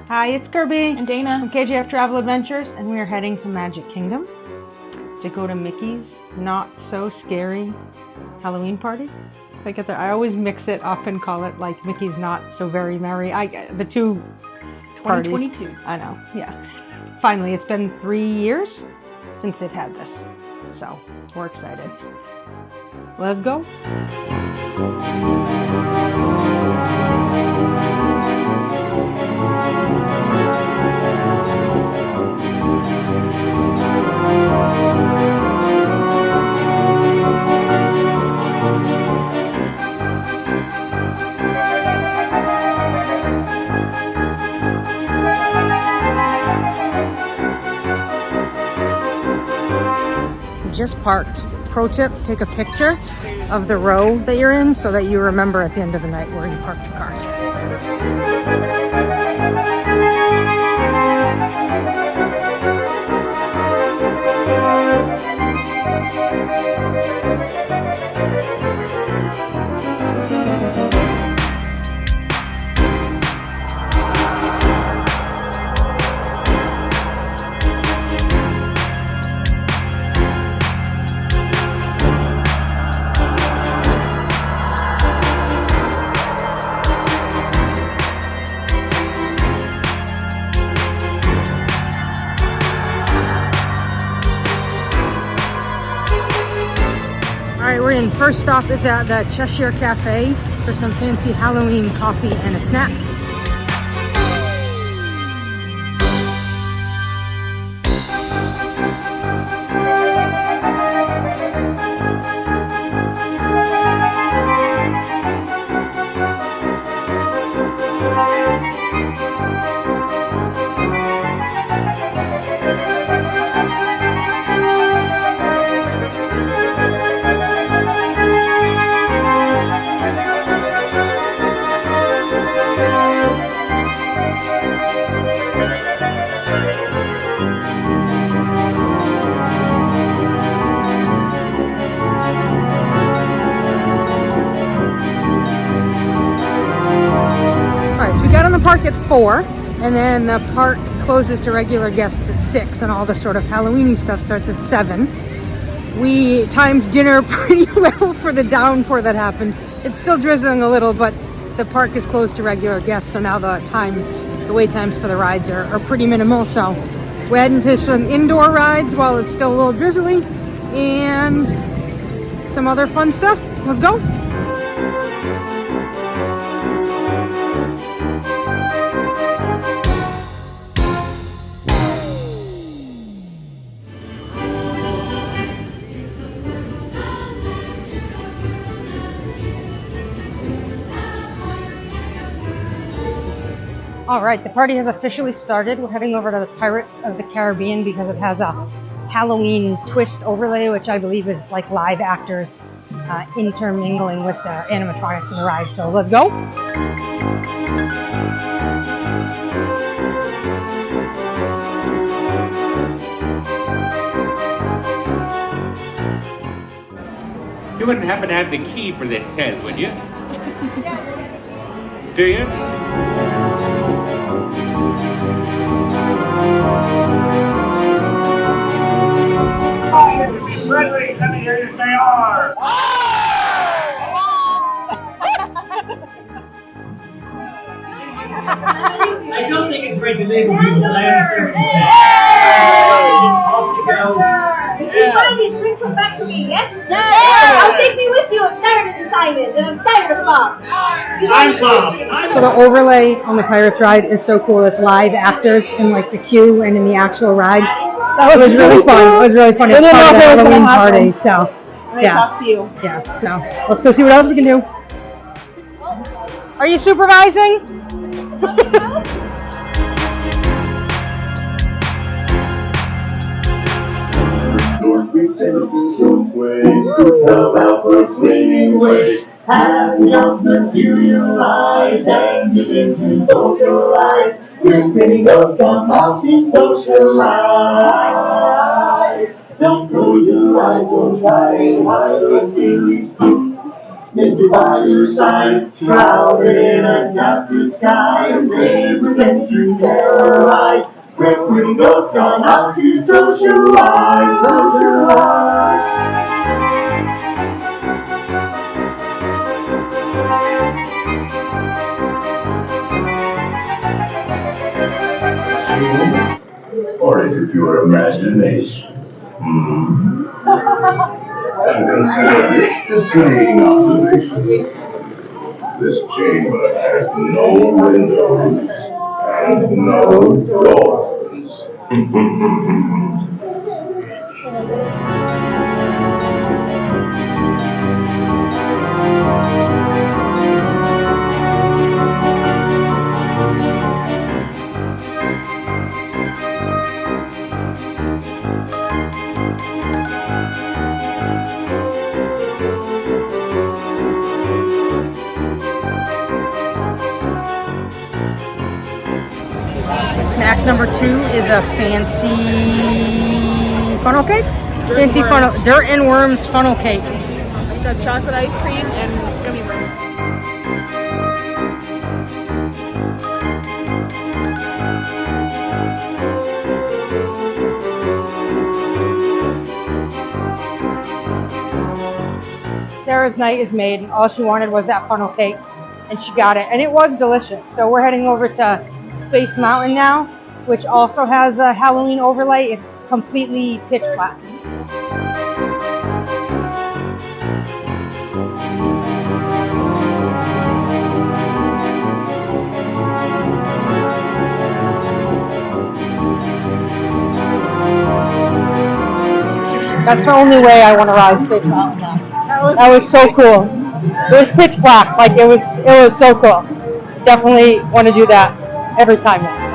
Hi, it's Kirby and Dana from KJF-TravelAdventures, and we are heading to Magic Kingdom to go to Mickey's Not So Scary Halloween Party. If I get there, I always mix it up and call it like Mickey's Not So Very Merry. The two 2022. Parties. I know, yeah. Finally, it's been 3 years since they've had this, so we're excited. Let's go. Just parked. Pro tip, take a picture of the row that you're in so that you remember at the end of the night where you parked your car. Alright, we're in. First stop is at the Cheshire Café for some fancy Halloween coffee and a snack. Park at 4, and then the park closes to regular guests at 6, and all the sort of Halloweeny stuff starts at 7. We timed dinner pretty well for the downpour that happened. It's still drizzling a little, but the park is closed to regular guests, so now the wait times for the rides are pretty minimal. So we're heading to some indoor rides while it's still a little drizzly, and some other fun stuff. Let's go. All right, the party has officially started. We're heading over to the Pirates of the Caribbean because it has a Halloween twist overlay, which I believe is like live actors intermingling with the animatronics in the ride. So let's go. You wouldn't happen to have the key for this set, would you? Yes. Do you? Friendly, let me hear you say R. I don't think it's right to label people, but I understand what you're saying. If you find it, bring some back to me, yes? Yeah! I'll take me with you. I'm tired of decided, and I'm tired of Bob. I'm Bob. So the overlay on the Pirates ride is so cool. It's live actors in like the queue and in the actual ride. That was really fun. It was really fun. It's part of the Halloween party. So yeah. Talk to you. Yeah. So let's go see what else we can do. Are you supervising? Have the odds materialize and begin to vocalize. We're spinning those come out to socialize. Don't close your eyes, don't try and hide a scary spook. misty by your side, shrouded in a dark disguise. They pretend to terrorize, when pretty ghosts come out to socialize, socialize. Or is it your imagination? And consider this dismaying observation. This chamber has no windows and no doors. Snack number 2 is a fancy funnel cake. Fancy funnel, dirt and worms funnel cake. It's got chocolate ice cream and gummy worms. Sarah's night is made, and all she wanted was that funnel cake, and she got it, and it was delicious. So we're heading over to Space Mountain now, which also has a Halloween overlay. It's completely pitch black. That's the only way I want to ride Space Mountain now. That was so cool. It was pitch black, like it was so cool. Definitely want to do that every time now.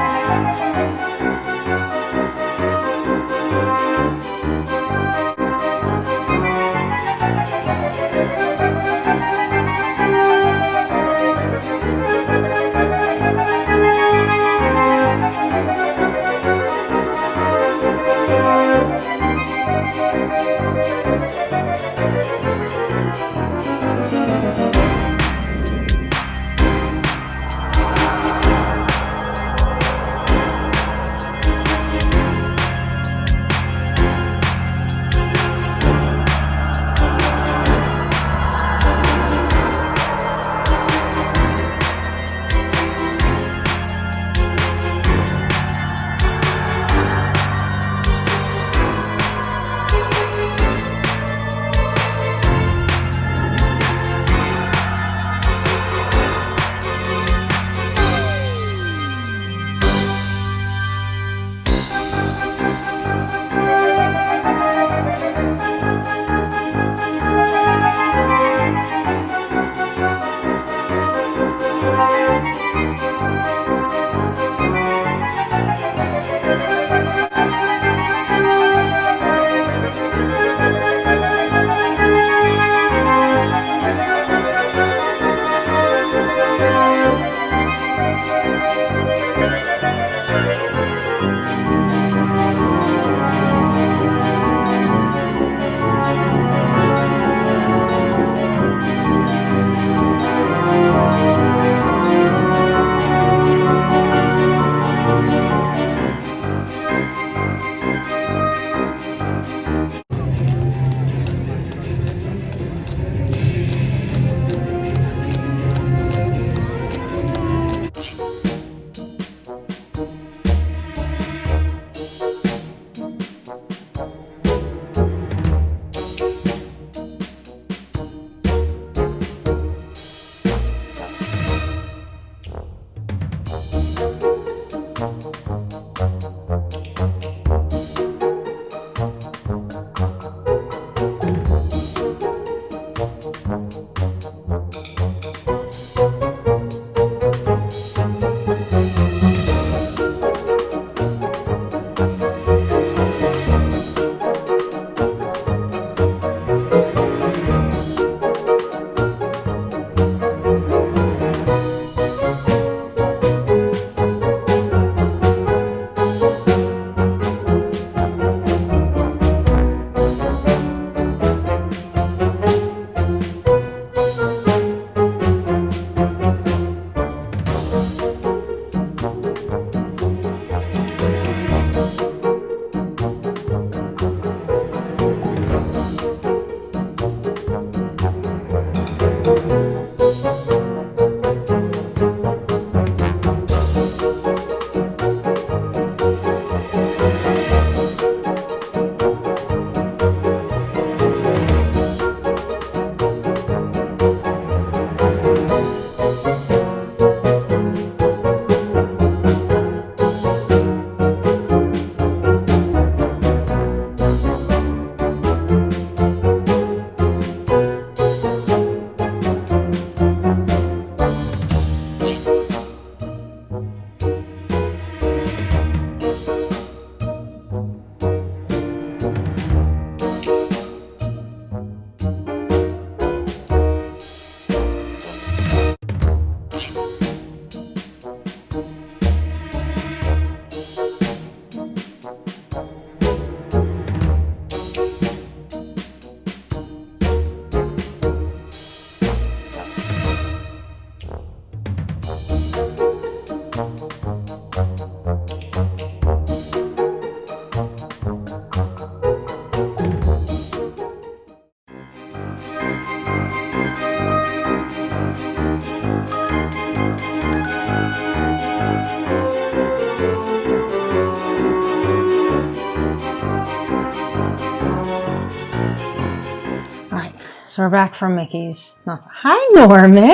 So we're back from Mickey's. Hi, Norman.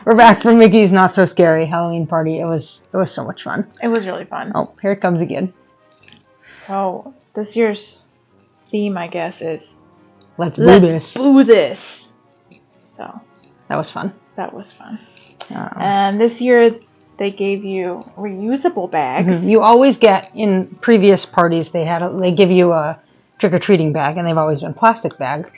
We're back from Mickey's Not So Scary Halloween party. It was so much fun. It was really fun. Oh, here it comes again. So this year's theme, I guess, is Let's boo this. So that was fun. That was fun. And this year they gave you reusable bags. Mm-hmm. You always get, in previous parties, they give you a trick-or-treating bag, and they've always been plastic bags.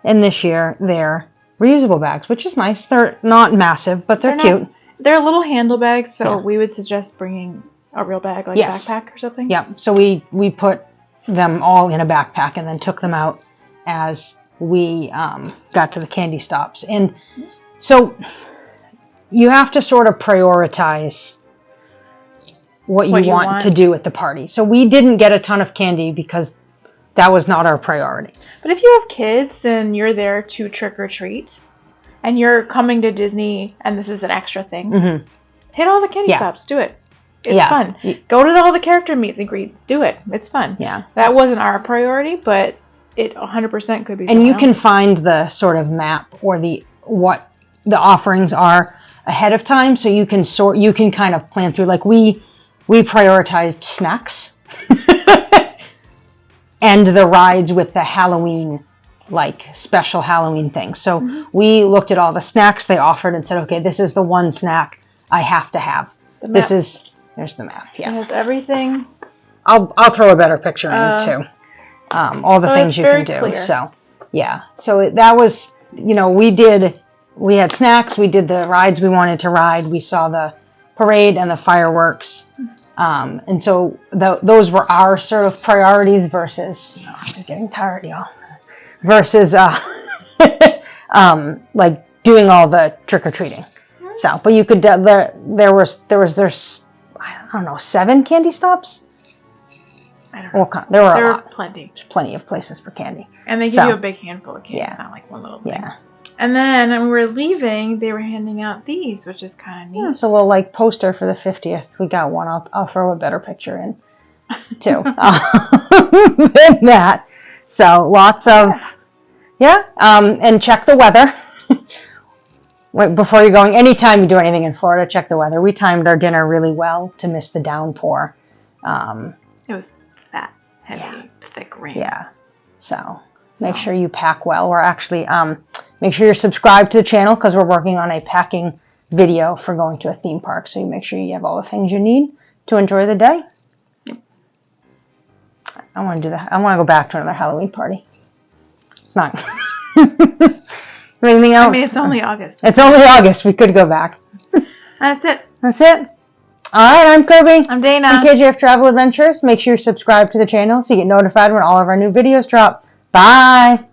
And this year they're reusable bags, which is nice. They're not massive, but they're cute. They're little handle bags, so we would suggest bringing a real bag, like a backpack or something. Yeah, so we put them all in a backpack and then took them out as we got to the candy stops. And so you have to sort of prioritize what you want to do at the party. So we didn't get a ton of candy because that was not our priority. But if you have kids and you're there to trick or treat, and you're coming to Disney, and this is an extra thing, hit all the candy stops. Do it. It's fun. Go to all the character meets and greets. Do it. It's fun. Yeah. That wasn't our priority, but it 100% could be. And you can find the sort of map or what the offerings are ahead of time, so you can kind of plan through. Like we prioritized snacks. And the rides with the Halloween, like special Halloween things. So we looked at all the snacks they offered and said, okay, this is the one snack I have to have. There's the map. Yeah. It has everything. I'll throw a better picture in too. All the things you can do. Clear. So yeah. So that was, we had snacks, we did the rides we wanted to ride, we saw the parade and the fireworks. And so those were our sort of priorities versus, I'm just getting tired, y'all, versus like doing all the trick-or-treating. So, but you could, there's I don't know, 7 candy stops? I don't know. There were a lot. Plenty. There's plenty of places for candy. And they give you a big handful of candy. Yeah. It's not like one little thing. Yeah. And then when we were leaving, they were handing out these, which is kind of neat. Yeah, it's a little like poster for the 50th. We got one. I'll throw a better picture in too than that. So lots of and check the weather. Wait, before you're going, anytime you do anything in Florida, check the weather. We timed our dinner really well to miss the downpour. It was that heavy, thick rain. Yeah. So make sure you pack well. We're actually, make sure you're subscribed to the channel because we're working on a packing video for going to a theme park. So you make sure you have all the things you need to enjoy the day. I want to do that. I want to go back to another Halloween party. It's not. Anything else? I mean, it's only August. It's only August. We could go back. That's it. That's it. All right, I'm Kirby. I'm Dana. From KJF-TravelAdventures. Make sure you subscribe to the channel so you get notified when all of our new videos drop. Bye.